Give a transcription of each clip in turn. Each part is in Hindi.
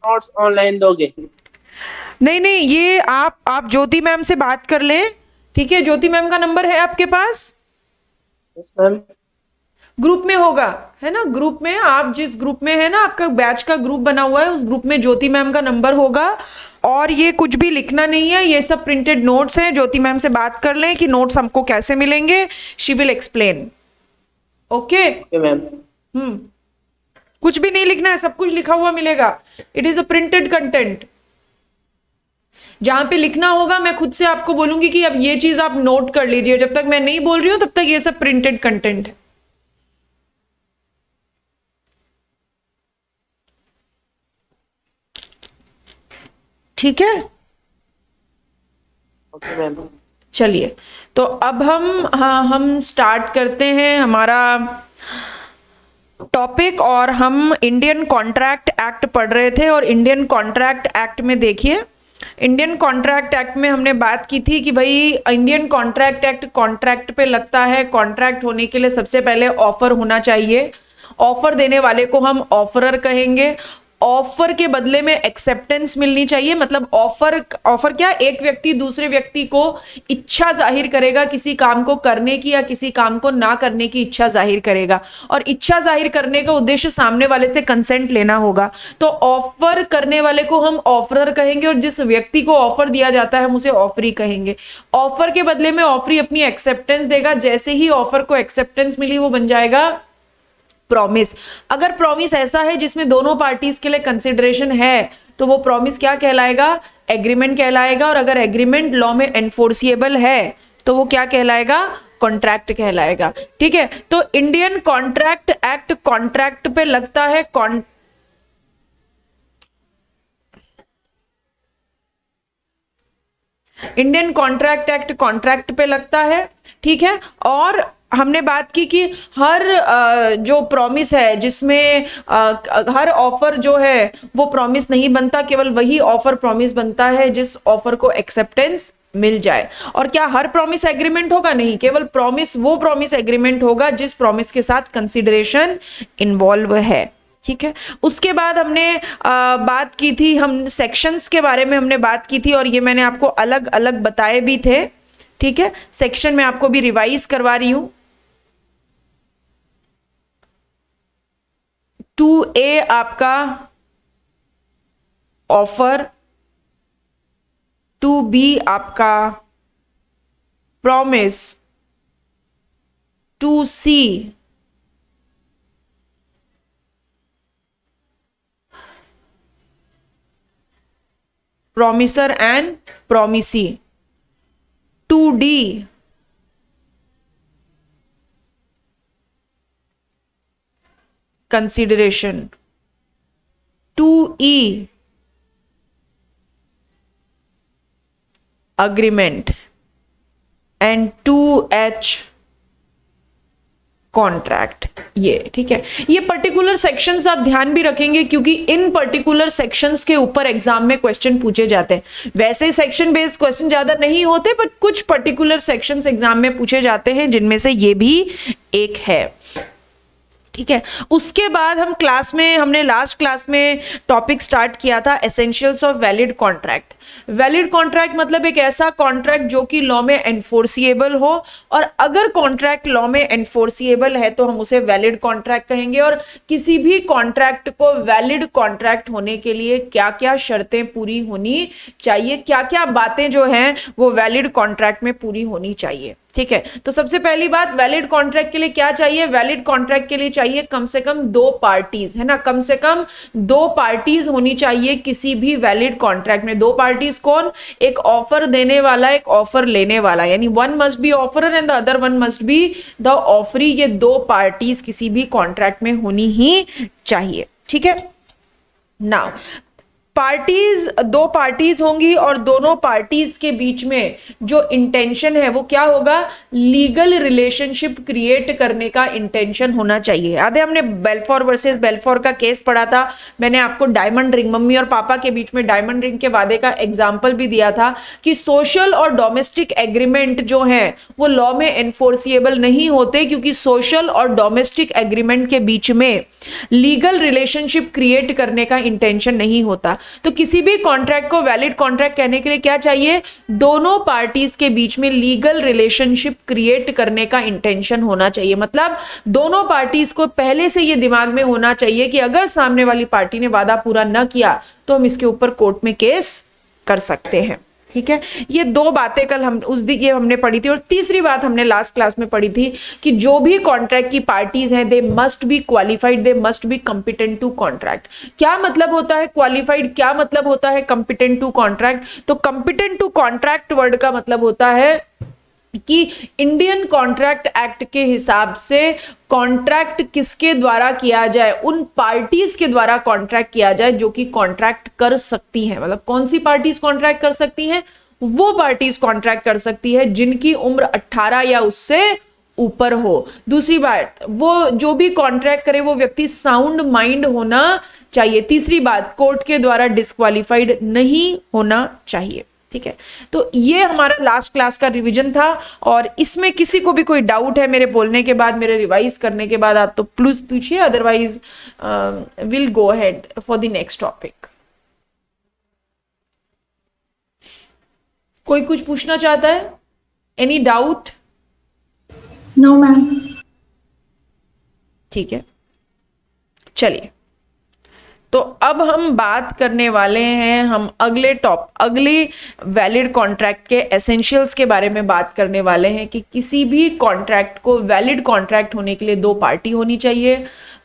नोट्स ऑनलाइन दोगे? नहीं नहीं, ये आप ज्योति मैम से बात कर लें, ठीक है? ज्योति मैम का नंबर है आपके पास? Yes ma'am. ग्रुप में होगा, है ना? ग्रुप में, आप जिस ग्रुप में है ना, आपका बैच का ग्रुप बना हुआ है, उस ग्रुप में ज्योति मैम का नंबर होगा। और ये कुछ भी लिखना नहीं है, ये सब प्रिंटेड नोट्स हैं। ज्योति मैम से बात कर लें कि नोट्स हमको कैसे मिलेंगे, she will explain. Okay. Okay ma'am. Hmm. कुछ भी नहीं लिखना है, सब कुछ लिखा हुआ मिलेगा। It is a printed content. जहां पे लिखना होगा मैं खुद से आपको बोलूंगी कि अब ये चीज आप नोट कर लीजिए, जब तक मैं नहीं बोल रही हूं तब तक ये सब प्रिंटेड कंटेंट है। ठीक है, ओके मैम। चलिए। तो अब हम स्टार्ट करते हैं हमारा टॉपिक। और हम इंडियन कॉन्ट्रैक्ट एक्ट पढ़ रहे थे, और इंडियन कॉन्ट्रैक्ट एक्ट में देखिए, इंडियन कॉन्ट्रैक्ट एक्ट में हमने बात की थी कि भाई इंडियन कॉन्ट्रैक्ट एक्ट कॉन्ट्रैक्ट पे लगता है। कॉन्ट्रैक्ट होने के लिए सबसे पहले ऑफर होना चाहिए। ऑफर देने वाले को हम ऑफरर कहेंगे। ऑफर के बदले में एक्सेप्टेंस मिलनी चाहिए। मतलब ऑफर, ऑफर क्या, एक व्यक्ति दूसरे व्यक्ति को इच्छा जाहिर करेगा किसी काम को करने की या किसी काम को ना करने की इच्छा जाहिर करेगा, और इच्छा जाहिर करने का उद्देश्य सामने वाले से कंसेंट लेना होगा। तो ऑफर करने वाले को हम ऑफरर कहेंगे, और जिस व्यक्ति को ऑफर दिया जाता है हम उसे ऑफरी कहेंगे। ऑफर के बदले में ऑफरी अपनी एक्सेप्टेंस देगा। जैसे ही ऑफर को एक्सेप्टेंस मिली वो बन जाएगा प्रॉमिस। अगर प्रॉमिस ऐसा है जिसमें दोनों पार्टीज के लिए कंसिडरेशन है तो वो प्रॉमिस क्या कहलाएगा? एग्रीमेंट कहलाएगा। और अगर एग्रीमेंट लॉ में एनफोर्सिएबल है तो वो क्या कहलाएगा? कॉन्ट्रैक्ट कहलाएगा। ठीक है, तो इंडियन कॉन्ट्रैक्ट एक्ट कॉन्ट्रैक्ट पे लगता है। इंडियन कॉन्ट्रैक्ट एक्ट कॉन्ट्रैक्ट पे लगता है। ठीक है, और हमने बात की कि हर जो प्रॉमिस है जिसमें हर ऑफर जो है वो प्रॉमिस नहीं बनता, केवल वही ऑफर प्रॉमिस बनता है जिस ऑफर को एक्सेप्टेंस मिल जाए। और क्या हर प्रॉमिस एग्रीमेंट होगा? नहीं, केवल प्रॉमिस, वो प्रॉमिस एग्रीमेंट होगा जिस प्रॉमिस के साथ कंसिडरेशन इन्वॉल्व है। ठीक है, उसके बाद हमने बात की थी, हम सेक्शंस के बारे में हमने बात की थी, और ये मैंने आपको अलग अलग बताए भी थे। ठीक है, सेक्शन में आपको भी रिवाइज करवा रही हूं। 2A आपका ऑफर, 2B आपका promise, 2C promiser and promisee, 2D consideration, 2E agreement, and 2H contract. ये ठीक है, ये पर्टिकुलर सेक्शंस आप ध्यान भी रखेंगे क्योंकि इन पर्टिकुलर सेक्शंस के ऊपर एग्जाम में क्वेश्चन पूछे जाते हैं। वैसे सेक्शन बेस्ड क्वेश्चन ज्यादा नहीं होते, बट कुछ पर्टिकुलर सेक्शंस एग्जाम में पूछे जाते हैं, जिनमें से ये भी एक है। ठीक है, उसके बाद हम क्लास में, हमने लास्ट क्लास में टॉपिक स्टार्ट किया था essentials of valid contract. Valid contract मतलब एक ऐसा कॉन्ट्रैक्ट जो कि लॉ में एनफोर्सिएबल हो, और अगर कॉन्ट्रैक्ट लॉ में एनफोर्सिएबल है तो हम उसे वैलिड कॉन्ट्रैक्ट कहेंगे। और किसी भी कॉन्ट्रैक्ट को वैलिड कॉन्ट्रैक्ट होने के लिए क्या क्या शर्तें पूरी होनी चाहिए, क्या क्या बातें जो हैं वो वैलिड कॉन्ट्रैक्ट में पूरी होनी चाहिए। ठीक है, तो सबसे पहली बात, वैलिड कॉन्ट्रैक्ट के लिए क्या चाहिए? वैलिड कॉन्ट्रैक्ट के लिए चाहिए कम से कम दो पार्टीज, है ना? कम से कम दो पार्टीज होनी चाहिए किसी भी वैलिड कॉन्ट्रैक्ट में। दो पार्टीज कौन? एक ऑफर देने वाला, एक ऑफर लेने वाला, यानी one must be offeror and the other one must be the offeree. ये दो पार्टीज किसी भी कॉन्ट्रैक्ट में होनी ही चाहिए। ठीक है, नाउ पार्टीज, दो पार्टीज होंगी और दोनों पार्टीज के बीच में जो इंटेंशन है वो क्या होगा, लीगल रिलेशनशिप क्रिएट करने का इंटेंशन होना चाहिए। याद है हमने बेल्फोर वर्सेस बेल्फोर का केस पढ़ा था, मैंने आपको डायमंड रिंग, मम्मी और पापा के बीच में डायमंड रिंग के वादे का एग्जाम्पल भी दिया था कि सोशल और डोमेस्टिक एग्रीमेंट जो है वो लॉ में एनफोर्सिएबल नहीं होते, क्योंकि सोशल और डोमेस्टिक एग्रीमेंट के बीच में लीगल रिलेशनशिप क्रिएट करने का इंटेंशन नहीं होता। तो किसी भी कॉन्ट्रैक्ट को वैलिड कॉन्ट्रैक्ट कहने के लिए क्या चाहिए, दोनों पार्टीज के बीच में लीगल रिलेशनशिप क्रिएट करने का इंटेंशन होना चाहिए। मतलब दोनों पार्टीज को पहले से ये दिमाग में होना चाहिए कि अगर सामने वाली पार्टी ने वादा पूरा न किया तो हम इसके ऊपर कोर्ट में केस कर सकते हैं। ठीक है, ये दो बातें कल हम उस दिन ये हमने पढ़ी थी। और तीसरी बात हमने लास्ट क्लास में पढ़ी थी कि जो भी कॉन्ट्रैक्ट की पार्टीज हैं they must be qualified, they must be competent to contract. क्या मतलब होता है क्वालिफाइड, क्या मतलब होता है कंपिटेंट टू कॉन्ट्रैक्ट? तो कंपिटेंट टू कॉन्ट्रैक्ट वर्ड का मतलब होता है कि इंडियन कॉन्ट्रैक्ट एक्ट के हिसाब से कॉन्ट्रैक्ट किसके द्वारा किया जाए, उन पार्टीज के द्वारा कॉन्ट्रैक्ट किया जाए जो कि कॉन्ट्रैक्ट कर सकती हैं। मतलब कौन सी पार्टीज कॉन्ट्रैक्ट कर सकती हैं, वो पार्टीज कॉन्ट्रैक्ट कर सकती है जिनकी उम्र 18 या उससे ऊपर हो। दूसरी बात, वो जो भी कॉन्ट्रैक्ट करे वो व्यक्ति साउंड माइंड होना चाहिए। तीसरी बात, कोर्ट के द्वारा डिस्क्वालिफाइड नहीं होना चाहिए। ठीक है, तो ये हमारा लास्ट क्लास का रिवीजन था और इसमें किसी को भी कोई डाउट है मेरे बोलने के बाद, मेरे रिवाइज करने के बाद, आप तो प्लीज पूछिए, otherwise will go ahead for the next topic. कोई कुछ पूछना चाहता है? Any doubt? No ma'am. ठीक है, चलिए तो अब हम बात करने वाले हैं, हम अगले वैलिड कॉन्ट्रैक्ट के एसेंशियल्स के बारे में बात करने वाले हैं कि किसी भी कॉन्ट्रैक्ट को वैलिड कॉन्ट्रैक्ट होने के लिए दो पार्टी होनी चाहिए,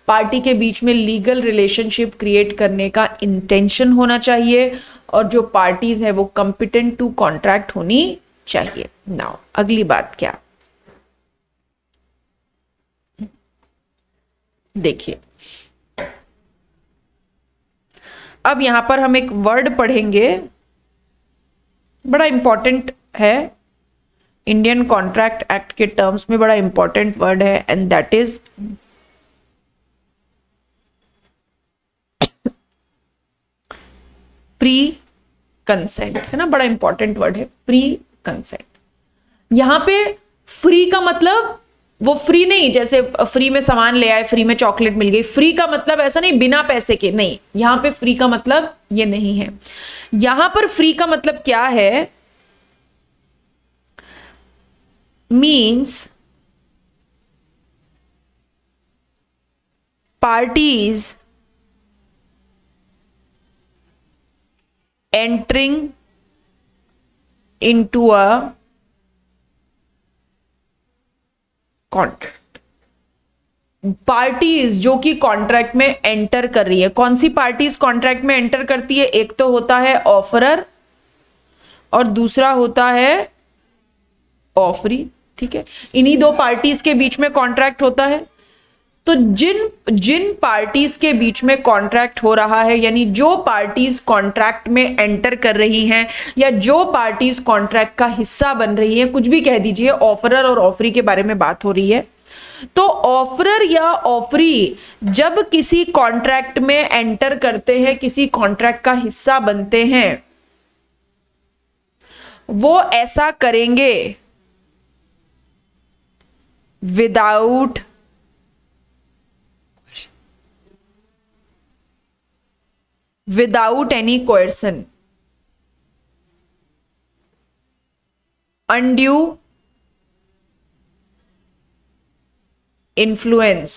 पार्टी के बीच में लीगल रिलेशनशिप क्रिएट करने का इंटेंशन होना चाहिए और जो पार्टीज है वो कंपिटेंट टू कॉन्ट्रैक्ट होनी चाहिए। नाउ अगली बात क्या, देखिए अब यहां पर हम एक वर्ड पढ़ेंगे, बड़ा इंपॉर्टेंट है, इंडियन कॉन्ट्रैक्ट एक्ट के टर्म्स में बड़ा इंपॉर्टेंट वर्ड है, and that is pre consent. है ना, बड़ा इंपॉर्टेंट वर्ड है प्री कंसेंट। यहां पे फ्री का मतलब वो फ्री नहीं, जैसे फ्री में सामान ले आए, फ्री में चॉकलेट मिल गई, फ्री का मतलब ऐसा नहीं बिना पैसे के, नहीं, यहां पे फ्री का मतलब ये नहीं है। यहां पर फ्री का मतलब क्या है, means parties entering into a contract. Parties जो कि कॉन्ट्रैक्ट में एंटर कर रही है, कौन सी पार्टीज कॉन्ट्रैक्ट में एंटर करती है, एक तो होता है ऑफरर और दूसरा होता है ऑफरी। ठीक है, इन्हीं दो पार्टीज के बीच में कॉन्ट्रैक्ट होता है। तो जिन पार्टीज के बीच में कॉन्ट्रैक्ट हो रहा है, यानी जो पार्टीज कॉन्ट्रैक्ट में एंटर कर रही हैं या जो पार्टीज कॉन्ट्रैक्ट का हिस्सा बन रही हैं, कुछ भी कह दीजिए, ऑफरर और ऑफरी के बारे में बात हो रही है। तो ऑफरर या ऑफरी जब किसी कॉन्ट्रैक्ट में एंटर करते हैं, किसी कॉन्ट्रैक्ट का हिस्सा बनते हैं, वो ऐसा करेंगे without any coercion, undue influence,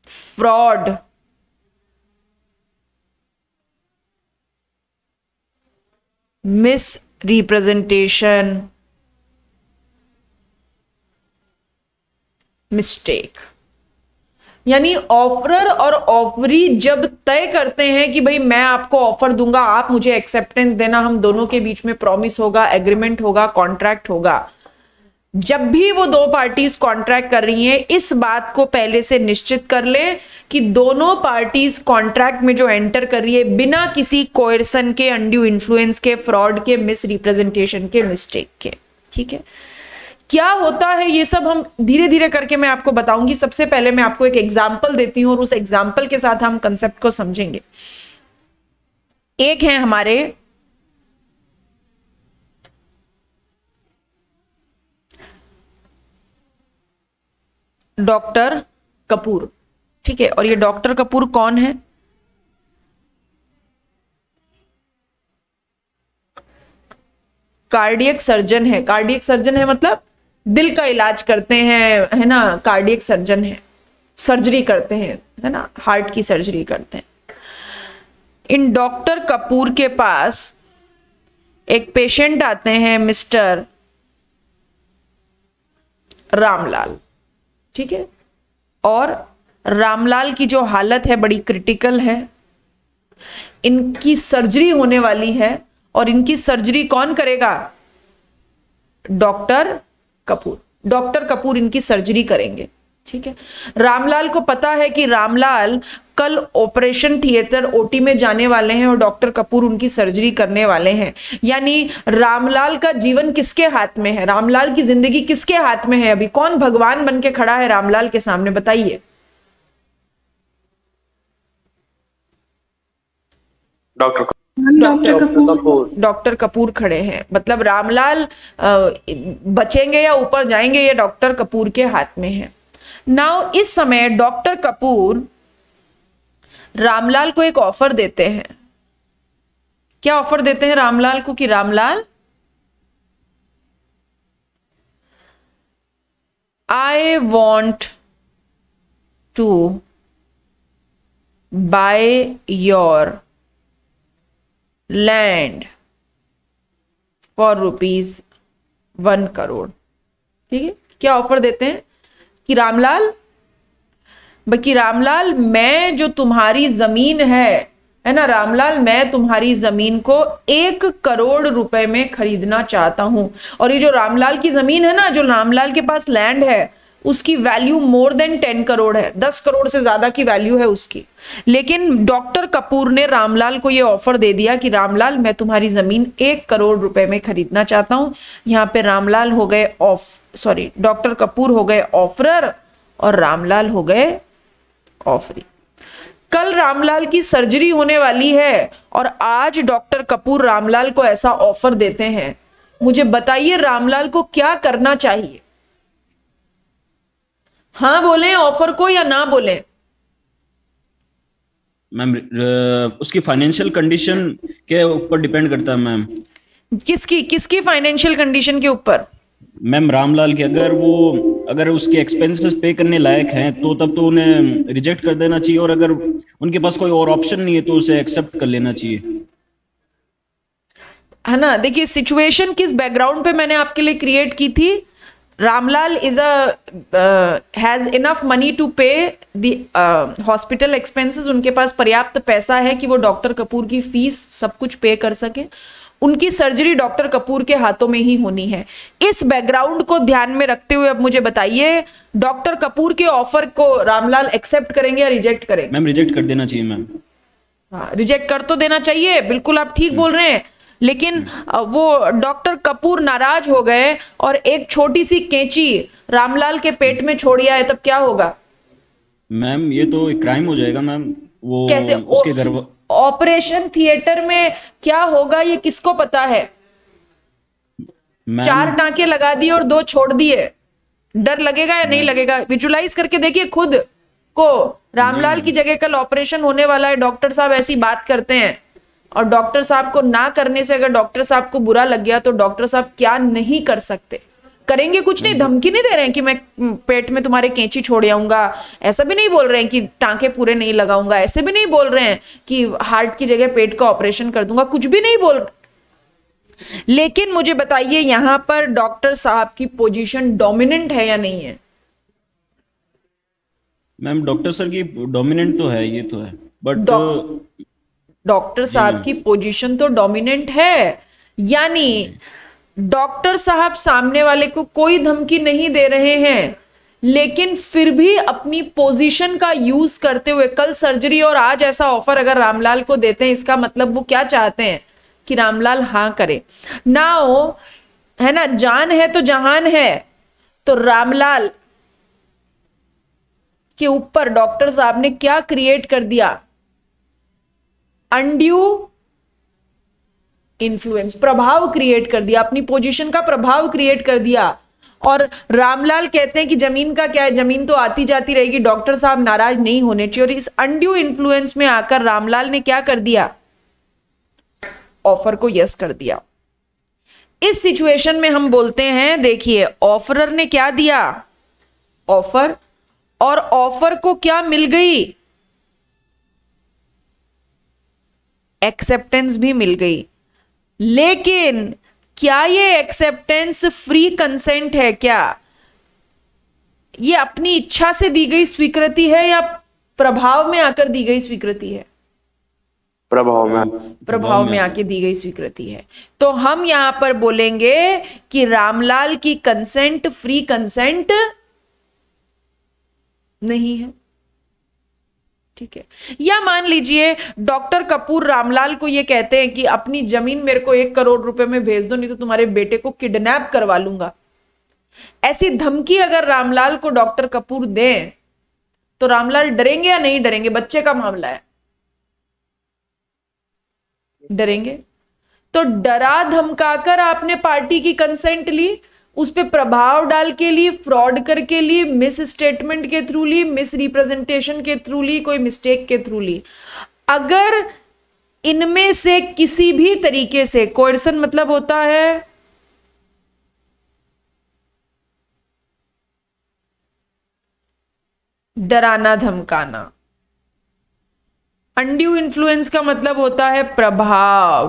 fraud, misrepresentation, mistake. यानी ऑफरर और ऑफरी जब तय करते हैं कि भाई मैं आपको ऑफर दूंगा, आप मुझे एक्सेप्टेंस देना, हम दोनों के बीच में प्रॉमिस होगा, एग्रीमेंट होगा, कॉन्ट्रैक्ट होगा, जब भी वो दो पार्टीज कॉन्ट्रैक्ट कर रही हैं, इस बात को पहले से निश्चित कर लें कि दोनों पार्टीज कॉन्ट्रैक्ट में जो एंटर कर रही है बिना किसी कोयर्सन के, अनड्यू इन्फ्लुएंस के, फ्रॉड के, मिस रिप्रेजेंटेशन के, मिस्टेक के। ठीक है, क्या होता है ये सब हम धीरे धीरे करके मैं आपको बताऊंगी। सबसे पहले मैं आपको एक एग्जाम्पल देती हूं और उस एग्जाम्पल के साथ हम कंसेप्ट को समझेंगे। एक है हमारे डॉक्टर कपूर। ठीक है, और ये डॉक्टर कपूर कौन है? कार्डियक सर्जन है। कार्डियक सर्जन है मतलब दिल का इलाज करते हैं, है ना, कार्डियक सर्जन है, सर्जरी करते हैं, है ना, हार्ट की सर्जरी करते हैं। इन डॉक्टर कपूर के पास एक पेशेंट आते हैं, मिस्टर रामलाल। ठीक है, और रामलाल की जो हालत है बड़ी क्रिटिकल है, इनकी सर्जरी होने वाली है और इनकी सर्जरी कौन करेगा? डॉक्टर कपूर। डॉक्टर कपूर इनकी सर्जरी करेंगे। ठीक है, रामलाल को पता है कि रामलाल कल ऑपरेशन थिएटर ओटी में जाने वाले हैं और डॉक्टर कपूर उनकी सर्जरी करने वाले हैं। यानी रामलाल का जीवन किसके हाथ में है? रामलाल की जिंदगी किसके हाथ में है? अभी कौन भगवान बन के खड़ा है रामलाल के सामने, बताइए? डॉक्टर कपूर खड़े हैं। मतलब रामलाल बचेंगे या ऊपर जाएंगे, ये डॉक्टर कपूर के हाथ में है। नाउ इस समय डॉक्टर कपूर रामलाल को एक ऑफर देते हैं। क्या ऑफर देते हैं रामलाल को? कि Ramlal, I want to buy your land for ₹1 crore. ठीक है, क्या ऑफर देते हैं? कि रामलाल, बाकी रामलाल, मैं जो तुम्हारी जमीन है ना रामलाल, मैं तुम्हारी जमीन को 1 करोड़ रुपए में खरीदना चाहता हूं। और ये जो रामलाल की जमीन है ना, जो रामलाल के पास लैंड है, उसकी वैल्यू मोर देन 10 करोड़ है, 10 करोड़ से ज्यादा की वैल्यू है उसकी। लेकिन डॉक्टर कपूर ने रामलाल को यह ऑफर दे दिया कि रामलाल, मैं तुम्हारी जमीन 1 करोड़ रुपए में खरीदना चाहता हूं। यहां पे रामलाल हो गए डॉक्टर कपूर हो गए ऑफरर और रामलाल हो गए ऑफरी। कल रामलाल की सर्जरी होने वाली है और आज डॉक्टर कपूर रामलाल को ऐसा ऑफर देते हैं। मुझे बताइए रामलाल को क्या करना चाहिए? हाँ बोले ऑफर को या ना बोले? मैम उसकी फाइनेंशियल कंडीशन के ऊपर डिपेंड करता है मैम। किसकी फाइनेंशियल कंडीशन के ऊपर? मैम रामलाल की। अगर उसके एक्सपेंसेस पे करने लायक हैं तो तब तो उन्हें रिजेक्ट कर देना चाहिए, और अगर उनके पास कोई और ऑप्शन नहीं है तो उसे एक्सेप्ट कर लेना चाहिए, है ना। देखिए सिचुएशन किस बैकग्राउंड पे मैंने आपके लिए क्रिएट की थी। Ramlal has enough money to pay the hospital expenses. उनके पास पर्याप्त पैसा है कि वो डॉक्टर कपूर की फीस सब कुछ पे कर सके। उनकी सर्जरी डॉक्टर कपूर के हाथों में ही होनी है। इस बैकग्राउंड को ध्यान में रखते हुए अब मुझे बताइए, डॉक्टर कपूर के ऑफर को रामलाल एक्सेप्ट करेंगे या रिजेक्ट करेंगे? मैम रिजेक्ट कर देना चाहिए मैम। हाँ, रिजेक्ट कर तो देना चाहिए, बिल्कुल आप ठीक बोल रहे हैं। लेकिन वो डॉक्टर कपूर नाराज हो गए और एक छोटी सी कैंची रामलाल के पेट में छोड़ दिया है, तब क्या होगा? मैम ये तो एक क्राइम हो जाएगा मैम। वो कैसे? उसके घर ऑपरेशन थिएटर में क्या होगा ये किसको पता है? 4 टांके लगा दिए और 2 छोड़ दिए, डर लगेगा या नहीं लगेगा? विजुलाइज करके देखिए खुद को। रामलाल की जगह कल ऑपरेशन होने वाला है, डॉक्टर साहब ऐसी बात करते हैं और डॉक्टर साहब को ना करने से अगर डॉक्टर साहब को बुरा लग गया तो डॉक्टर साहब क्या नहीं कर सकते? करेंगे कुछ नहीं। धमकी नहीं दे रहे हैं कि मैं पेट में तुम्हारे कैंची छोड़ आऊंगा, ऐसा भी नहीं बोल रहे हैं कि टांके पूरे नहीं लगाऊंगा, ऐसे भी नहीं बोल रहे हैं कि हार्ट की जगह पेट का ऑपरेशन कर दूंगा, कुछ भी नहीं बोल रहे। लेकिन मुझे बताइए यहां पर डॉक्टर साहब की पोजीशन डोमिनेंट है या नहीं है? मैम डॉक्टर सर की डोमिनेंट तो है, ये तो है, बट डॉक्टर साहब की पोजीशन तो डोमिनेंट है। यानी डॉक्टर साहब सामने वाले को कोई धमकी नहीं दे रहे हैं, लेकिन फिर भी अपनी पोजीशन का यूज करते हुए कल सर्जरी और आज ऐसा ऑफर अगर रामलाल को देते हैं, इसका मतलब वो क्या चाहते हैं कि रामलाल हां करे ना हो, है ना। जान है तो जहान है, तो रामलाल के ऊपर डॉक्टर साहब ने क्या क्रिएट कर दिया, अनड्यू इन्फ्लुएंस, प्रभाव क्रिएट कर दिया, अपनी पोजीशन का प्रभाव क्रिएट कर दिया। और रामलाल कहते हैं कि जमीन का क्या है, जमीन तो आती जाती रहेगी, डॉक्टर साहब नाराज नहीं होने चाहिए। और इस अनड्यू इन्फ्लुएंस में आकर रामलाल ने क्या कर दिया, ऑफर को यस कर दिया। इस सिचुएशन में हम बोलते हैं, देखिए ऑफरर ने क्या दिया, ऑफर, और ऑफर को क्या मिल गई, एक्सेप्टेंस भी मिल गई। लेकिन क्या ये एक्सेप्टेंस फ्री कंसेंट है, क्या ये अपनी इच्छा से दी गई स्वीकृति है या प्रभाव में आकर दी गई स्वीकृति है? प्रभाव में आके दी गई स्वीकृति है। तो हम यहां पर बोलेंगे कि रामलाल की कंसेंट फ्री कंसेंट नहीं है, ठीक है। या मान लीजिए डॉक्टर कपूर रामलाल को ये कहते हैं कि अपनी जमीन मेरे को 1 करोड़ रुपए में भेज दो, नहीं तो तुम्हारे बेटे को किडनैप करवा लूंगा। ऐसी धमकी अगर रामलाल को डॉक्टर कपूर दें तो रामलाल डरेंगे या नहीं डरेंगे? बच्चे का मामला है, डरेंगे। तो डरा धमकाकर आपने पार्टी की कंसेंट ली, उस पर प्रभाव डाल के ली, फ्रॉड करके ली, मिस स्टेटमेंट के थ्रू ली, मिस रिप्रेजेंटेशन के थ्रू ली, कोई मिस्टेक के थ्रू ली। अगर इनमें से किसी भी तरीके से, कोerसन मतलब होता है डराना धमकाना, अनड्यू इन्फ्लुएंस का मतलब होता है प्रभाव,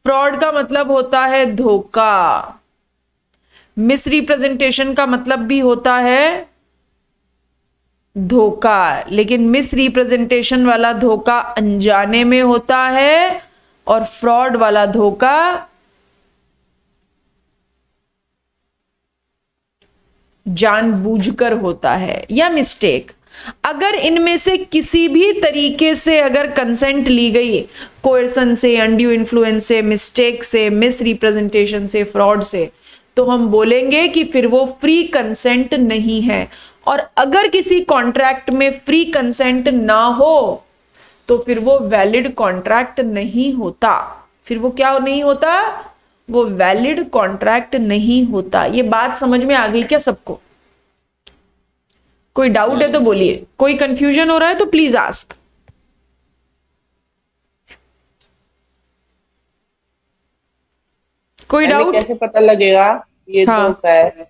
फ्रॉड का मतलब होता है धोखा, मिस रिप्रेजेंटेशन का मतलब भी होता है धोखा। लेकिन मिस रिप्रेजेंटेशन वाला धोखा अनजाने में होता है और फ्रॉड वाला धोखा जानबूझकर होता है या मिस्टेक। अगर इनमें से किसी भी तरीके से अगर कंसेंट ली गई, कोerसन से, अनड्यू इन्फ्लुएंस से, मिस्टेक से, मिस रिप्रेजेंटेशन से, फ्रॉड से, तो हम बोलेंगे कि फिर वो फ्री कंसेंट नहीं है। और अगर किसी कॉन्ट्रैक्ट में फ्री कंसेंट ना हो तो फिर वो वैलिड कॉन्ट्रैक्ट नहीं होता। फिर वो क्या नहीं होता? वो वैलिड कॉन्ट्रैक्ट नहीं होता। ये बात समझ में आ गई क्या सबको? कोई डाउट है तो बोलिए, कोई कंफ्यूजन हो रहा है तो प्लीज आस्क। कोई डाउट? कैसे पता लगेगा ये हाँ, धोखा है?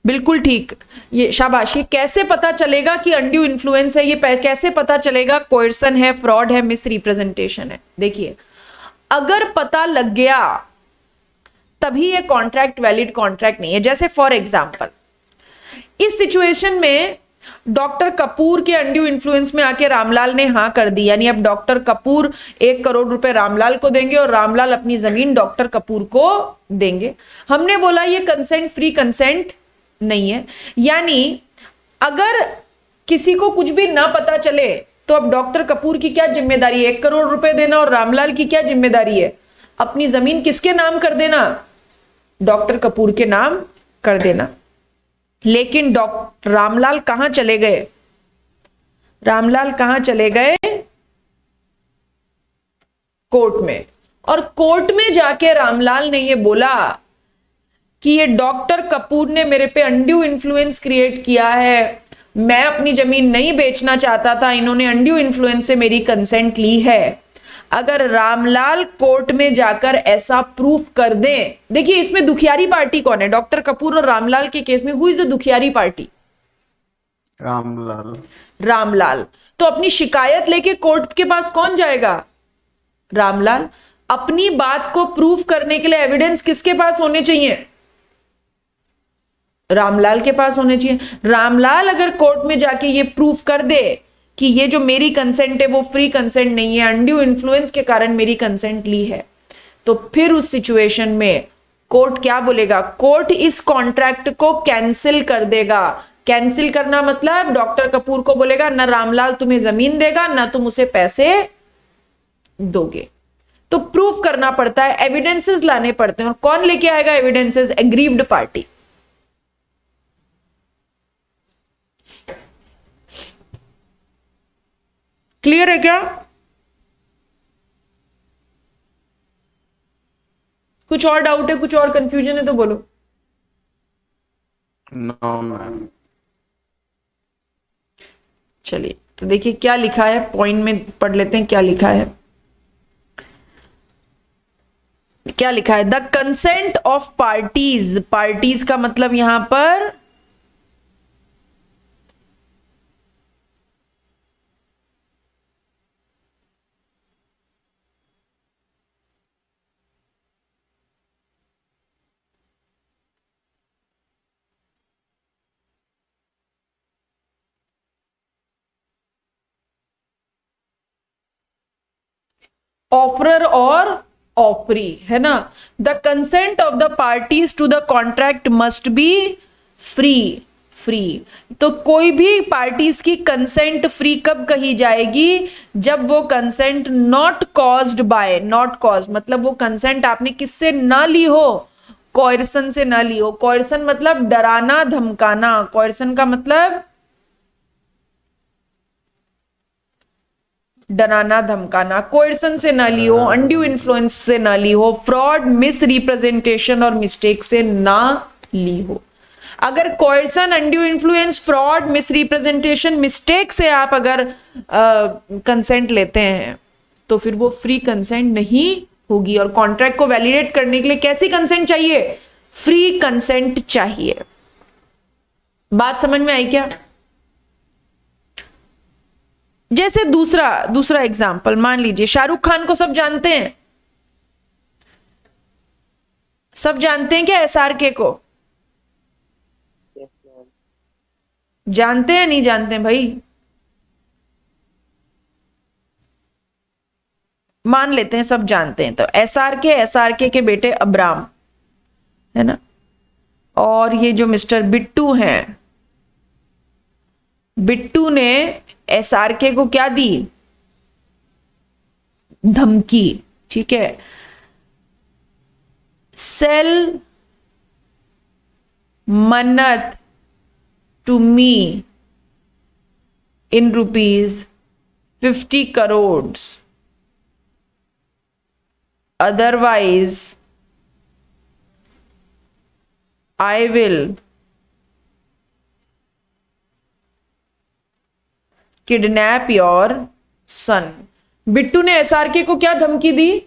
बिल्कुल ठीक, ये शाबाश। ये कैसे पता चलेगा कि अनड्यू इन्फ्लुएंस है, ये कैसे पता चलेगा कोerसन है, फ्रॉड है, मिस रिप्रेजेंटेशन है? देखिए, अगर पता लग गया तभी ये कॉन्ट्रैक्ट वैलिड कॉन्ट्रैक्ट नहीं है। जैसे फॉर एग्जांपल इस सिचुएशन में डॉक्टर कपूर के अनड्यू इन्फ्लुएंस में आके रामलाल ने हाँ कर दी, यानी अब डॉक्टर कपूर 1 करोड़ रुपए रामलाल को देंगे और रामलाल अपनी जमीन डॉक्टर कपूर को देंगे। हमने बोला ये कंसेंट फ्री कंसेंट नहीं है, यानी अगर किसी को कुछ भी ना पता चले तो अब डॉक्टर कपूर की क्या जिम्मेदारी है? 1 करोड़ रुपए देना। और रामलाल की क्या जिम्मेदारी है? अपनी जमीन किसके नाम कर देना? डॉक्टर कपूर के नाम कर देना। लेकिन डॉक्टर रामलाल कहां चले गए? रामलाल कहां चले गए? कोर्ट में। और कोर्ट में जाके रामलाल ने ये बोला कि ये डॉक्टर कपूर ने मेरे पे अनड्यू इन्फ्लुएंस क्रिएट किया है, मैं अपनी जमीन नहीं बेचना चाहता था, इन्होंने अनड्यू इन्फ्लुएंस से मेरी कंसेंट ली है। अगर रामलाल कोर्ट में जाकर ऐसा प्रूफ कर दें, देखिए इसमें दुखियारी पार्टी कौन है? डॉक्टर कपूर और रामलाल के केस में हु इज द दुखियारी पार्टी? रामलाल। रामलाल। तो अपनी शिकायत लेके कोर्ट के पास कौन जाएगा? रामलाल। अपनी बात को प्रूफ करने के लिए एविडेंस किसके पास होने चाहिए? रामलाल के पास होने चाहिए। रामलाल अगर कोर्ट में जाके ये प्रूफ कर दे कि ये जो मेरी कंसेंट है वो फ्री कंसेंट नहीं है, अनड्यू इन्फ्लुएंस के कारण मेरी कंसेंट ली है, तो फिर उस सिचुएशन में कोर्ट क्या बोलेगा? कोर्ट इस कॉन्ट्रैक्ट को कैंसिल कर देगा। कैंसिल करना मतलब डॉक्टर कपूर को बोलेगा ना रामलाल तुम्हें जमीन देगा ना तुम उसे पैसे दोगे। तो प्रूफ करना पड़ता है, एविडेंसेस लाने पड़ते हैं। और कौन लेके आएगा एविडेंसेस? Aggrieved party. क्लियर है क्या? कुछ और डाउट है, कुछ और कंफ्यूजन है तो बोलो। No ma'am. चलिए तो देखिए क्या लिखा है, पॉइंट में पढ़ लेते हैं क्या लिखा है। क्या लिखा है? The consent of parties, parties का मतलब यहां पर ऑफरर और ऑफरी है ना। The consent of the parties to the contract must be free. Free तो कोई भी पार्टीज की कंसेंट फ्री कब कही जाएगी? जब वो consent not caused by, not cause मतलब वो कंसेंट आपने किससे ना ली हो? कोयर्सन से ना ली हो। कोयर्सन मतलब डराना धमकाना। कोयर्सन का मतलब डराना धमकाना। कोयर्सन से ना ली हो, अनड्यू इन्फ्लुएंस से ना ली हो, फ्रॉड, मिस रिप्रेजेंटेशन और मिस्टेक से ना ली हो। अगर coercion, undue influence, fraud, misrepresentation, mistake से आप अगर कंसेंट लेते हैं तो फिर वो फ्री कंसेंट नहीं होगी। और कॉन्ट्रैक्ट को वैलिडेट करने के लिए कैसी कंसेंट चाहिए? फ्री कंसेंट चाहिए। बात समझ में आई क्या? जैसे दूसरा एग्जाम्पल मान लीजिए, शाहरुख खान को सब जानते हैं, सब जानते हैं क्या SRK को? जानते हैं नहीं जानते हैं भाई? मान लेते हैं सब जानते हैं। तो SRK के बेटे अब्राम है ना, और ये जो मिस्टर बिट्टू हैं, बिट्टू ने SRK को क्या दी? धमकी। ठीक है, sell Mannat to me in ₹50 crores, otherwise I will kidnap your son. Bittu ने SRK को क्या धमकी दी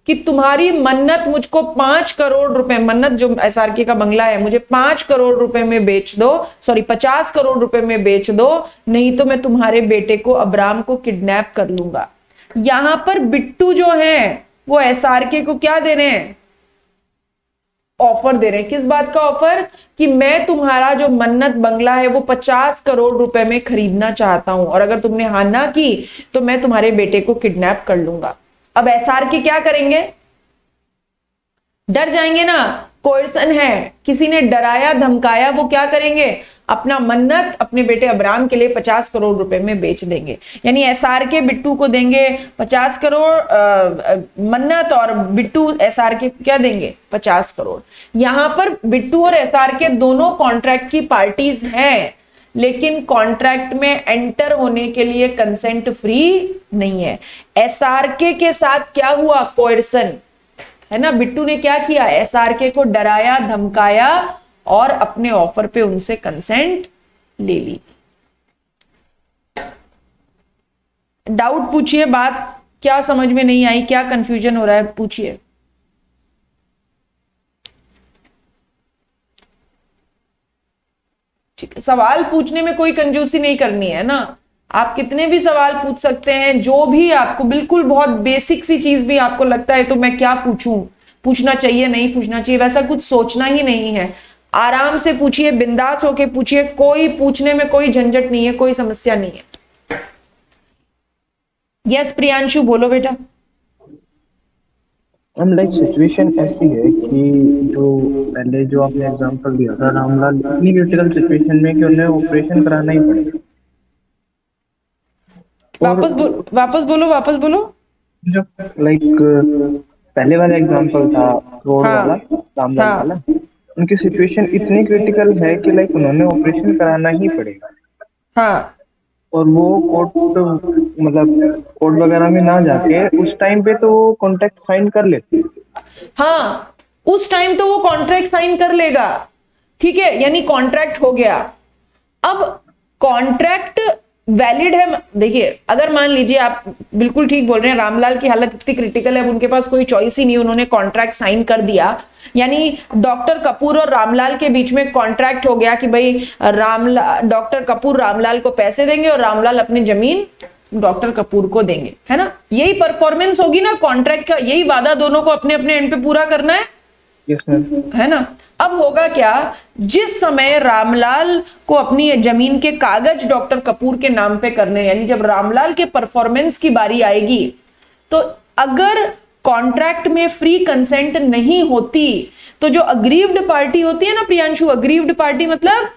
कि तुम्हारी मन्नत मुझको 5 करोड़ रुपए, मन्नत जो SRK का बंगला है, मुझे 5 करोड़ रुपए में बेच दो, सॉरी 50 करोड़ रुपए में बेच दो, नहीं तो मैं तुम्हारे बेटे को अब्राम को किडनैप कर लूंगा। यहां पर बिट्टू जो है वो SRK को क्या दे रहे हैं? ऑफर दे रहे हैं। किस बात का ऑफर? कि मैं तुम्हारा जो मन्नत बंगला है वो 50 करोड़ रुपए में खरीदना चाहता हूं, और अगर तुमने हाँ ना की तो मैं तुम्हारे बेटे को किडनैप कर लूंगा। अब SRK क्या करेंगे? डर जाएंगे ना, कोयर्सन है, किसी ने डराया धमकाया, वो क्या करेंगे? अपना मन्नत अपने बेटे अब्राम के लिए 50 करोड़ रुपए में बेच देंगे। यानी SRK बिट्टू को देंगे 50 करोड़ मन्नत, और बिट्टू SRK को क्या देंगे? 50 करोड़। यहां पर बिट्टू और SRK दोनों कॉन्ट्रैक्ट की पार्टीज हैं, लेकिन कॉन्ट्रैक्ट में एंटर होने के लिए कंसेंट फ्री नहीं है। SRK के साथ क्या हुआ? कोयर्सन है ना। बिट्टू ने क्या किया? SRK को डराया धमकाया और अपने ऑफर पे उनसे कंसेंट ले ली। डाउट पूछिए, बात क्या समझ में नहीं आई, क्या कंफ्यूजन हो रहा है, पूछिए। ठीक है, सवाल पूछने में कोई कंजूसी नहीं करनी है ना। आप कितने भी सवाल पूछ सकते हैं, जो भी आपको बिल्कुल बहुत बेसिक सी चीज भी आपको लगता है तो मैं क्या पूछूं, पूछना चाहिए नहीं पूछना चाहिए, वैसा कुछ सोचना ही नहीं है। आराम से पूछिए, बिंदास होके पूछिए, कोई पूछने में कोई झंझट नहीं है, कोई समस्या नहीं है। यस प्रियांशु बोलो बेटा। हम लाइक सिचुएशन ऐसी है कि जो पहले जो आपने एग्जांपल दिया था रामलाल इतनी क्रिटिकल सिचुएशन में कि उन्हें ऑपरेशन कराना ही पड़ेगा। और वापस बोलो। जो लाइक पहले वाला एग्जांपल था रोड हाँ वाला रामलाल हाँ वाला, उनकी सिचुएशन इतनी क्रिटिकल है कि लाइक उन्होंने ऑपरेशन कराना ही पड़ेगा। हाँ और वो कोर्ट मतलब कोर्ट वगैरह में ना जाके उस टाइम पे तो वो कॉन्ट्रैक्ट साइन कर लेते। हाँ, उस टाइम तो वो कॉन्ट्रैक्ट साइन कर लेगा, ठीक है, यानी कॉन्ट्रैक्ट हो गया। अब कॉन्ट्रैक्ट वैलिड है। देखिए, अगर मान लीजिए, आप बिल्कुल ठीक बोल रहे हैं, रामलाल की हालत इतनी क्रिटिकल है, उनके पास कोई चॉइस ही नहीं, उन्होंने कॉन्ट्रैक्ट साइन कर दिया, यानी डॉक्टर कपूर और रामलाल के बीच में कॉन्ट्रैक्ट हो गया कि भाई डॉक्टर कपूर रामलाल को पैसे देंगे और रामलाल अपनी जमीन डॉक्टर कपूर को देंगे, है ना। यही परफॉर्मेंस होगी ना कॉन्ट्रैक्ट का, यही वादा दोनों को अपने अपने एंड पे पूरा करना है, है ना। अब होगा क्या, जिस समय रामलाल को अपनी जमीन के कागज डॉक्टर कपूर के नाम पे करने, यानी जब रामलाल के परफॉर्मेंस की बारी आएगी, तो अगर कॉन्ट्रैक्ट में फ्री कंसेंट नहीं होती, तो जो अग्रीव्ड पार्टी होती है ना प्रियांशु, अग्रीव्ड पार्टी मतलब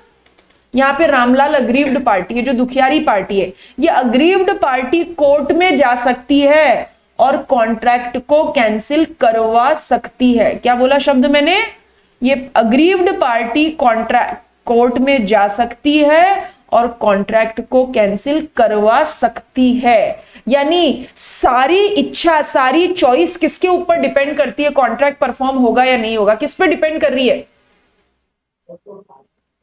यहां पे रामलाल अग्रीव्ड पार्टी है, जो दुखियारी पार्टी है, ये अग्रीव्ड पार्टी कोर्ट में जा सकती है और कॉन्ट्रैक्ट को कैंसिल करवा सकती है। क्या बोला शब्द मैंने, ये अग्रीव्ड पार्टी कॉन्ट्रैक्ट कोर्ट में जा सकती है और कॉन्ट्रैक्ट को कैंसिल करवा सकती है। यानी सारी इच्छा, सारी चॉइस किसके ऊपर डिपेंड करती है, कॉन्ट्रैक्ट परफॉर्म होगा या नहीं होगा, किस पे डिपेंड कर रही है,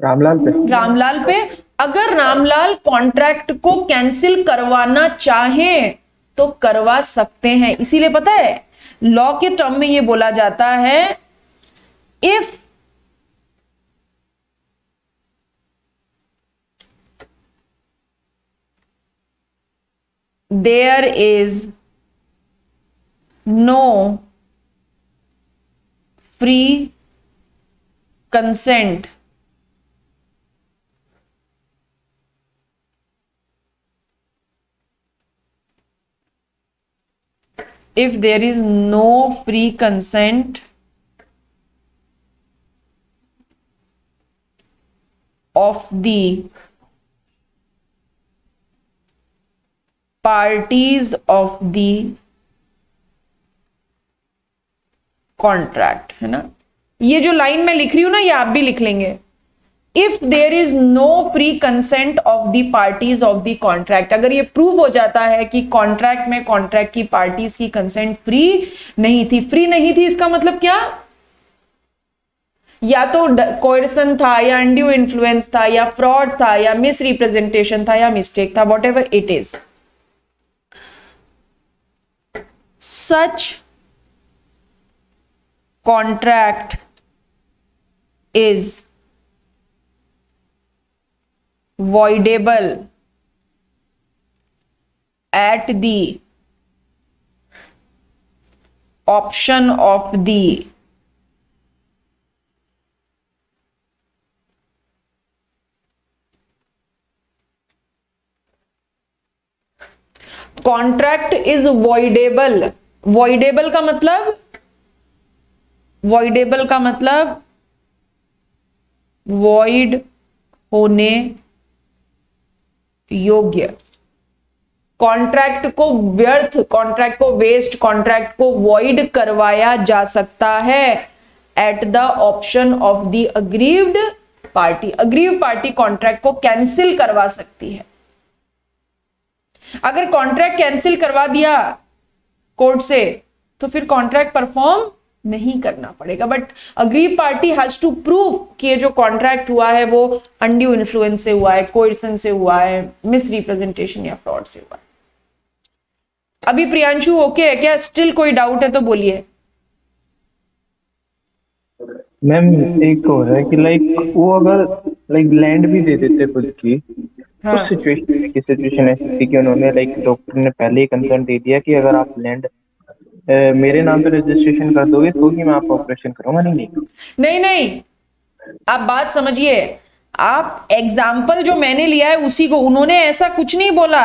रामलाल पे। रामलाल पे। अगर रामलाल कॉन्ट्रैक्ट को कैंसिल करवाना चाहें तो करवा सकते हैं। इसीलिए पता है लॉ के टर्म में यह बोला जाता है, if there is no free consent if there is no free consent of the parties of the contract, है ना। ये जो लाइन मैं लिख रही हूं ना, ये आप भी लिख लेंगे, if there is no free consent of the parties of the contract. अगर ये प्रूव हो जाता है कि कॉन्ट्रैक्ट में कॉन्ट्रैक्ट की पार्टीज की कंसेंट फ्री नहीं थी, इसका मतलब क्या, या तो कोएर्सन था, या अनड्यू इन्फ्लुएंस था, या फ्रॉड था, या मिस रिप्रेजेंटेशन था, या मिस्टेक था, what ever it is, such contract is voidable at the option of the contract is voidable। voidable का मतलब, voidable का मतलब void होने योग्य। कॉन्ट्रैक्ट को व्यर्थ, कॉन्ट्रैक्ट को वेस्ट, कॉन्ट्रैक्ट को वॉइड करवाया जा सकता है at the option of the aggrieved party. Aggrieved party contract को कैंसिल करवा सकती है। अगर कॉन्ट्रैक्ट कैंसिल करवा दिया कोर्ट से तो फिर कॉन्ट्रैक्ट परफॉर्म नहीं करना पड़ेगा, but aggrieved party has to prove कि ये जो कॉन्ट्रैक्ट हुआ है वो अनड्यू इन्फ्लुएंस से हुआ है, कोएर्सन से हुआ है, मिस रिप्रेजेंटेशन या फ्रॉड से हुआ है। अभी प्रियांशु ओके है क्या, स्टिल कोई डाउट है तो बोलिए। मैम एक और है कि लाइक वो अगर लाइक लैंड भी दे देते खुद की, हाँ। उस सिचुएशन ऐसी थी कि उन्होंने लाइक डॉक्टर ने पहले ही कंसर्न दे दिया कि अगर आप लैंड मेरे नाम पे रजिस्ट्रेशन कर दोगे तो ही मैं आपका ऑपरेशन करूंगा। नहीं, आप बात समझिए। आप एग्जाम्पल जो मैंने लिया है उसी को, उन्होंने ऐसा कुछ नहीं बोला,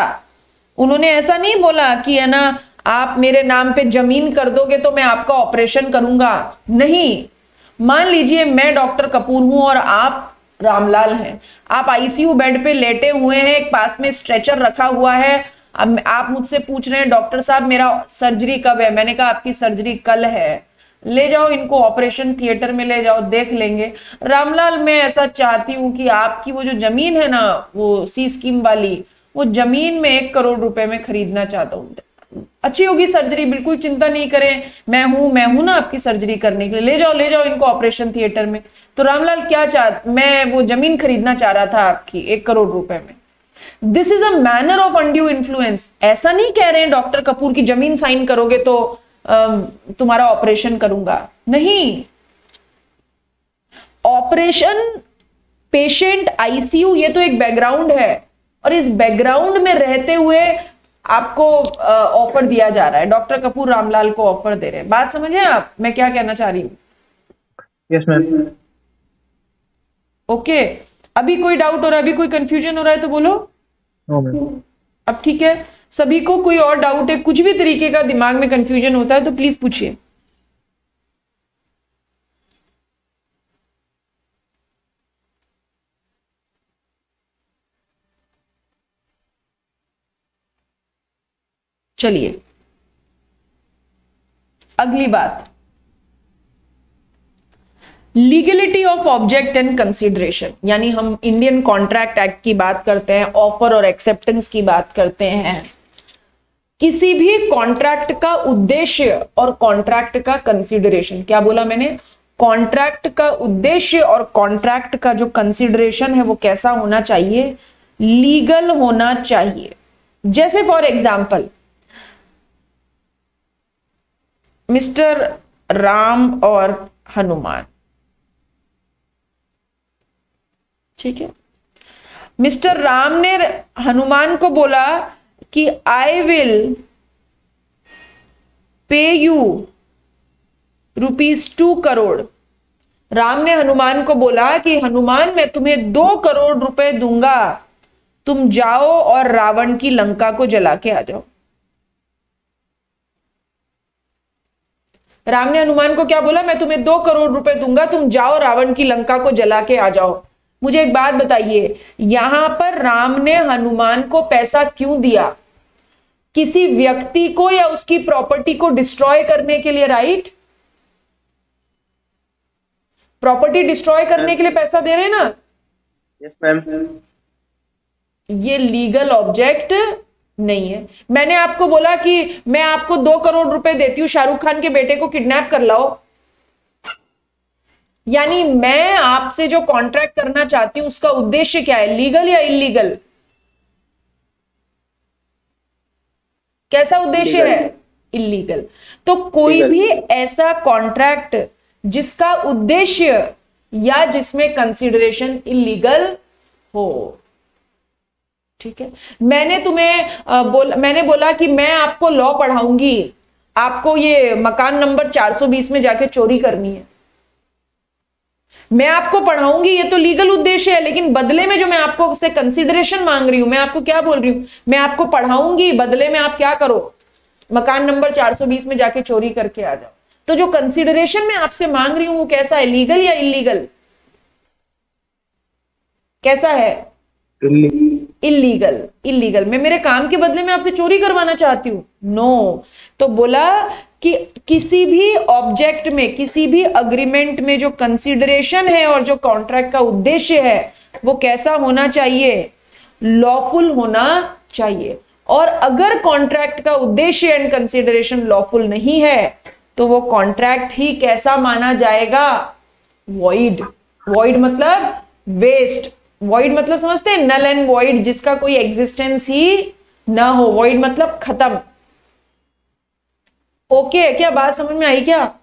उन्होंने ऐसा नहीं बोला कि है ना आप मेरे नाम पे जमीन कर दोगे तो मैं आपका ऑपरेशन करूंगा, नहीं। मान लीजिए मैं डॉक्टर कपूर हूं और आप रामलाल हैं, आप आईसीयू बेड पे लेटे हुए हैं, एक पास में स्ट्रेचर रखा हुआ है, अब आप मुझसे पूछ रहे हैं डॉक्टर साहब मेरा सर्जरी कब है, मैंने कहा आपकी सर्जरी कल है, ले जाओ इनको ऑपरेशन थिएटर में ले जाओ, देख लेंगे। रामलाल मैं ऐसा चाहती हूं कि आपकी वो जो जमीन है ना, वो सी स्कीम वाली, वो जमीन में 1 करोड़ रुपए में खरीदना चाहता हूं, अच्छी होगी सर्जरी, बिल्कुल चिंता नहीं करें, मैं हूं ना आपकी सर्जरी करने के लिए, ले जाओ इनको ऑपरेशन थिएटर में। तो रामलाल मैं वो जमीन खरीदना चाह रहा था आपकी 1 करोड़ रुपए में। This is a manner of undue influence. ऐसा नहीं कह रहे हैं डॉक्टर कपूर की जमीन साइन करोगे तो तुम्हारा ऑपरेशन करूंगा, नहीं। ऑपरेशन, पेशेंट, आईसीयू, ये तो एक बैकग्राउंड है, और इस बैकग्राउंड में रहते हुए आपको ऑफर दिया जा रहा है, डॉक्टर कपूर रामलाल को ऑफर दे रहे हैं। बात समझे आप मैं क्या कहना चाह रही हूं? Yes ma'am. ओके, अभी कोई डाउट हो रहा है, अभी कोई कंफ्यूजन हो रहा है तो बोलो। No ma'am. अब ठीक है, सभी को कोई और डाउट है, कुछ भी तरीके का दिमाग में कंफ्यूजन होता है तो प्लीज पूछिए। चलिए अगली बात, legality of object and consideration, यानी हम इंडियन कॉन्ट्रैक्ट एक्ट की बात करते हैं, ऑफर और एक्सेप्टेंस की बात करते हैं, किसी भी कॉन्ट्रैक्ट का उद्देश्य और कॉन्ट्रैक्ट का कंसिडरेशन। क्या बोला मैंने? कॉन्ट्रैक्ट का उद्देश्य और कॉन्ट्रैक्ट का जो कंसिडरेशन है वो कैसा होना चाहिए? लीगल होना चाहिए। जैसे फॉर एग्जाम्पल मिस्टर राम और हनुमान, ठीक है, मिस्टर राम ने हनुमान को बोला कि I will pay you ₹2 crore. Ram ने हनुमान को बोला कि हनुमान मैं तुम्हें 2 करोड़ रुपए दूंगा, तुम जाओ और रावण की लंका को जला के आ जाओ। राम ने हनुमान को क्या बोला? मैं तुम्हें 2 करोड़ रुपए दूंगा, तुम जाओ रावण की लंका को जला के आ जाओ। मुझे एक बात बताइए, यहां पर राम ने हनुमान को पैसा क्यों दिया? किसी व्यक्ति को या उसकी प्रॉपर्टी को डिस्ट्रॉय करने के लिए, राइट? प्रॉपर्टी डिस्ट्रॉय करने के लिए पैसा दे रहे हैं ना? Yes ma'am. ये लीगल ऑब्जेक्ट नहीं है। मैंने आपको बोला कि मैं आपको 2 करोड़ रुपए देती हूं, शाहरुख खान के बेटे को किडनैप कर लाओ, यानी मैं आपसे जो कॉन्ट्रैक्ट करना चाहती हूं उसका उद्देश्य क्या है? लीगल या इलीगल? कैसा उद्देश्य है? इलीगल। तो कोई भी ऐसा कॉन्ट्रैक्ट जिसका उद्देश्य या जिसमें कंसिडरेशन इलीगल हो, ठीक है। मैंने तुम्हें मैंने बोला कि मैं आपको लॉ पढ़ाऊंगी, आपको ये मकान नंबर 420 में जाके चोरी करनी है, मैं आपको पढ़ाऊंगी, ये तो लीगल उद्देश्य है, लेकिन बदले में जो मैं आपको उससे कंसिडरेशन मांग रही हूं, मैं आपको क्या बोल रही हूं? मैं आपको पढ़ाऊंगी, बदले में आप क्या करो? मकान नंबर 420 में जाके चोरी करके आ जाओ। तो जो कंसिडरेशन मैं आपसे मांग रही हूं वो कैसा है? लीगल या इलीगल? कैसा है? इलीगल। इलीगल। मैं मेरे काम के बदले में आपसे चोरी करवाना चाहती हूं? नो। तो बोला कि किसी भी ऑब्जेक्ट में, किसी भी अग्रीमेंट में जो कंसिडरेशन है और जो कॉन्ट्रैक्ट का उद्देश्य है वो कैसा होना चाहिए? लॉफुल होना चाहिए। और अगर कॉन्ट्रैक्ट का उद्देश्य एंड कंसिडरेशन लॉफुल नहीं है तो वो कॉन्ट्रैक्ट ही कैसा माना जाएगा? वॉइड। वॉइड मतलब वेस्ट। वॉइड मतलब समझते हैं? नल एंड वॉइड, जिसका कोई एग्जिस्टेंस ही ना हो। वॉइड मतलब खत्म। ओके, क्या बात समझ में आई क्या?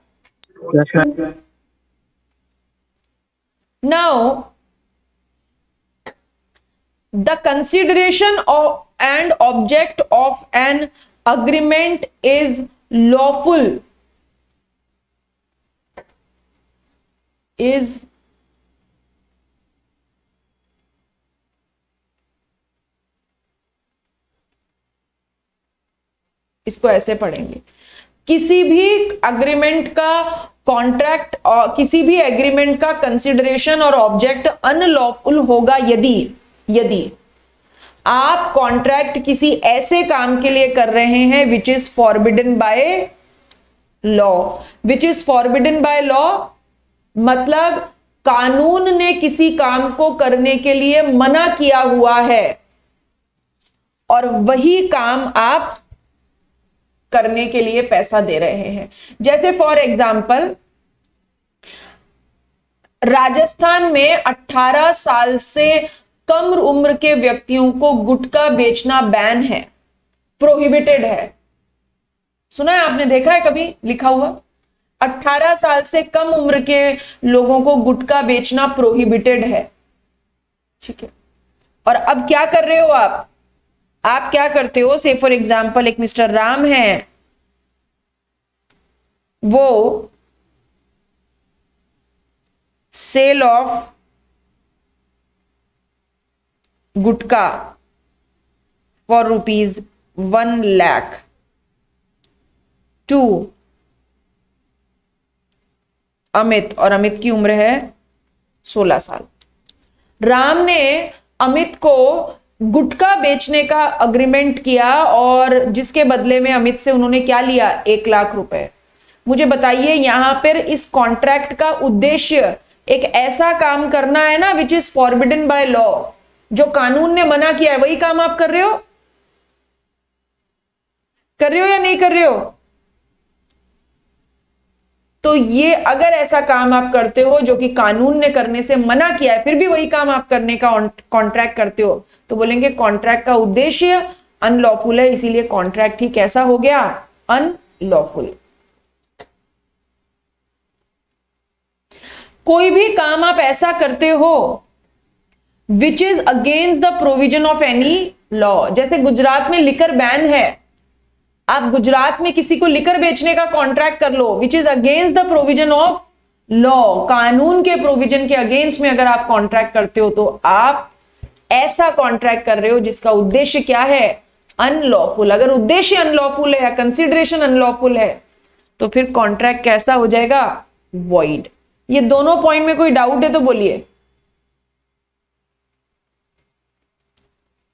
Now the consideration of and object of an agreement is lawful, is इसको ऐसे पढ़ेंगे, किसी भी एग्रीमेंट का कॉन्ट्रैक्ट और किसी भी एग्रीमेंट का कंसिडरेशन और ऑब्जेक्ट अनलॉफुल होगा यदि आप कॉन्ट्रैक्ट किसी ऐसे काम के लिए कर रहे हैं which is forbidden by law. Which is forbidden by law मतलब कानून ने किसी काम को करने के लिए मना किया हुआ है और वही काम आप करने के लिए पैसा दे रहे हैं। जैसे फॉर एग्जाम्पल राजस्थान में 18 साल से कम उम्र के व्यक्तियों को गुटखा बेचना बैन है, प्रोहिबिटेड है। सुना है आपने, देखा है कभी लिखा हुआ? 18 साल से कम उम्र के लोगों को गुटखा बेचना प्रोहिबिटेड है, ठीक है। और अब क्या कर रहे हो आप क्या करते हो? से फॉर एग्जाम्पल एक मिस्टर राम है, वो sell of gutkha for ₹1 lakh to Amit, और अमित की उम्र है 16 साल। राम ने अमित को गुटखा बेचने का अग्रीमेंट किया और जिसके बदले में अमित से उन्होंने क्या लिया? 1 लाख रुपए। मुझे बताइए यहां पर इस कॉन्ट्रैक्ट का उद्देश्य एक ऐसा काम करना है ना which is forbidden by law, जो कानून ने मना किया है, वही काम आप कर रहे हो या नहीं कर रहे हो? तो ये अगर ऐसा काम आप करते हो जो कि कानून ने करने से मना किया है, फिर भी वही काम आप करने का कॉन्ट्रैक्ट करते हो, तो बोलेंगे कॉन्ट्रैक्ट का उद्देश्य अनलॉफुल है, इसीलिए कॉन्ट्रैक्ट ही कैसा हो गया? अनलॉफुल। कोई भी काम आप ऐसा करते हो विच is against the provision of any law, जैसे गुजरात में लिकर बैन है, आप गुजरात में किसी को लिकर बेचने का कॉन्ट्रैक्ट कर लो which is against the provision of law, कानून के प्रोविजन के अगेंस्ट में अगर आप कॉन्ट्रैक्ट करते हो तो आप ऐसा कॉन्ट्रैक्ट कर रहे हो जिसका उद्देश्य क्या है? अनलॉफुल। अगर उद्देश्य अनलॉफुल है या कंसिडरेशन अनलॉफुल है तो फिर कॉन्ट्रैक्ट कैसा हो जाएगा? वॉइड। ये दोनों पॉइंट में कोई डाउट है तो बोलिए,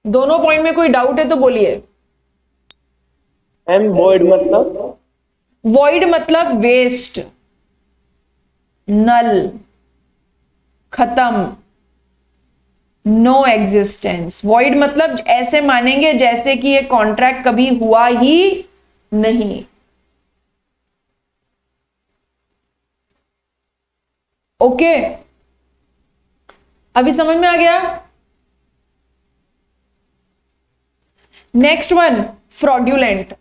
दोनों पॉइंट में कोई डाउट है तो बोलिए। वॉइड मतलब? वॉइड मतलब वेस्ट, नल, खत्म, नो एग्जिस्टेंस। वॉइड मतलब ऐसे मानेंगे जैसे कि ये कॉन्ट्रैक्ट कभी हुआ ही नहीं। ओके, अभी समझ में आ गया? Next one, fraudulent.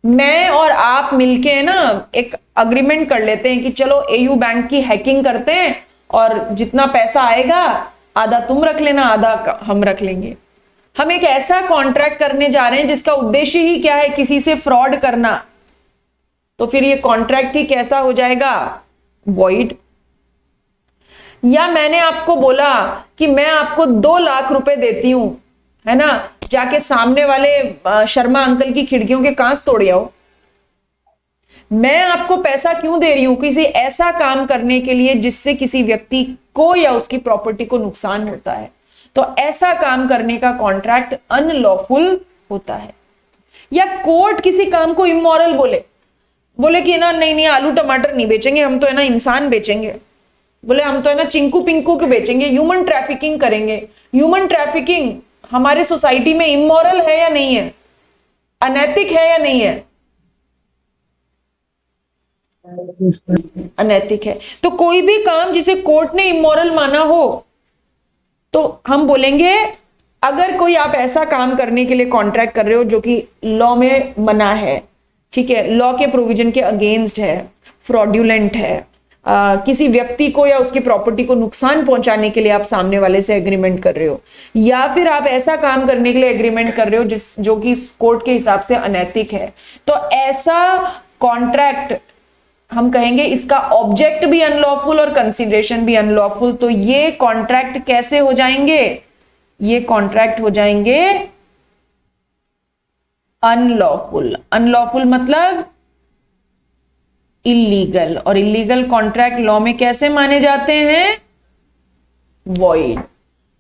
मैं और आप मिलके ना एक अग्रीमेंट कर लेते हैं कि चलो एयू बैंक की हैकिंग करते हैं और जितना पैसा आएगा आधा तुम रख लेना, आधा हम रख लेंगे। हम एक ऐसा कॉन्ट्रैक्ट करने जा रहे हैं जिसका उद्देश्य ही क्या है? किसी से फ्रॉड करना। तो फिर ये कॉन्ट्रैक्ट ही कैसा हो जाएगा? वॉइड। या मैंने आपको बोला कि मैं आपको 2 लाख रुपए देती हूं, है ना, जाके सामने वाले शर्मा अंकल की खिड़कियों के कांच तोड़ आओ। मैं आपको पैसा क्यों दे रही हूं? किसी ऐसा काम करने के लिए जिससे किसी व्यक्ति को या उसकी प्रॉपर्टी को नुकसान होता है, तो ऐसा काम करने का कॉन्ट्रैक्ट अनलॉफुल होता है। या कोर्ट किसी काम को इमोरल बोले कि ना नहीं आलू टमाटर नहीं बेचेंगे, हम तो है ना इंसान बेचेंगे। बोले हम तो है ना चिंकू पिंकू के बेचेंगे, ह्यूमन ट्रैफिकिंग करेंगे। ह्यूमन ट्रैफिकिंग हमारे सोसाइटी में इमोरल है या नहीं है? अनैतिक है या नहीं है? अनैतिक है। तो कोई भी काम जिसे कोर्ट ने इमोरल माना हो तो हम बोलेंगे, अगर कोई आप ऐसा काम करने के लिए कॉन्ट्रैक्ट कर रहे हो जो कि लॉ में मना है, ठीक है, लॉ के प्रोविजन के अगेंस्ट है, फ्रॉड्यूलेंट है, किसी व्यक्ति को या उसकी प्रॉपर्टी को नुकसान पहुंचाने के लिए आप सामने वाले से एग्रीमेंट कर रहे हो, या फिर आप ऐसा काम करने के लिए एग्रीमेंट कर रहे हो जो कि कोर्ट के हिसाब से अनैतिक है, तो ऐसा कॉन्ट्रैक्ट हम कहेंगे इसका ऑब्जेक्ट भी अनलॉफुल और कंसीडरेशन भी अनलॉफुल। तो ये कॉन्ट्रैक्ट कैसे हो जाएंगे? ये कॉन्ट्रैक्ट हो जाएंगे अनलॉफुल, अनलॉफुल मतलब इलीगल, और इलीगल कॉन्ट्रैक्ट लॉ में कैसे माने जाते हैं? वॉइड।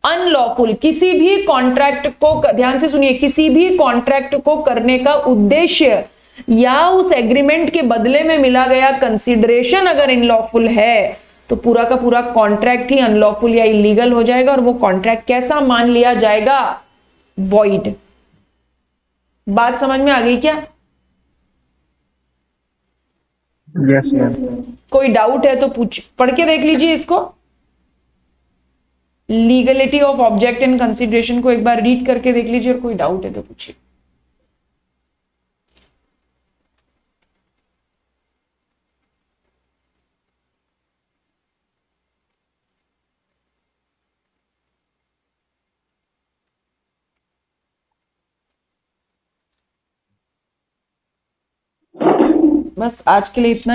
अनलॉफुल, किसी भी कॉन्ट्रैक्ट को, ध्यान से सुनिए, किसी भी कॉन्ट्रैक्ट को करने का उद्देश्य या उस एग्रीमेंट के बदले में मिला गया कंसिडरेशन अगर इनलॉफुल है तो पूरा का पूरा कॉन्ट्रैक्ट ही अनलॉफुल या इलीगल हो जाएगा, और वो कॉन्ट्रैक्ट कैसा मान लिया जाएगा? वॉइड। बात समझ में आ गई क्या? Yes ma'am. कोई डाउट है तो पूछ, पढ़ के देख लीजिए इसको। Legality of object and consideration को एक बार रीड करके देख लीजिए, और कोई डाउट है तो पूछिए। बस आज के लिए इतना ही।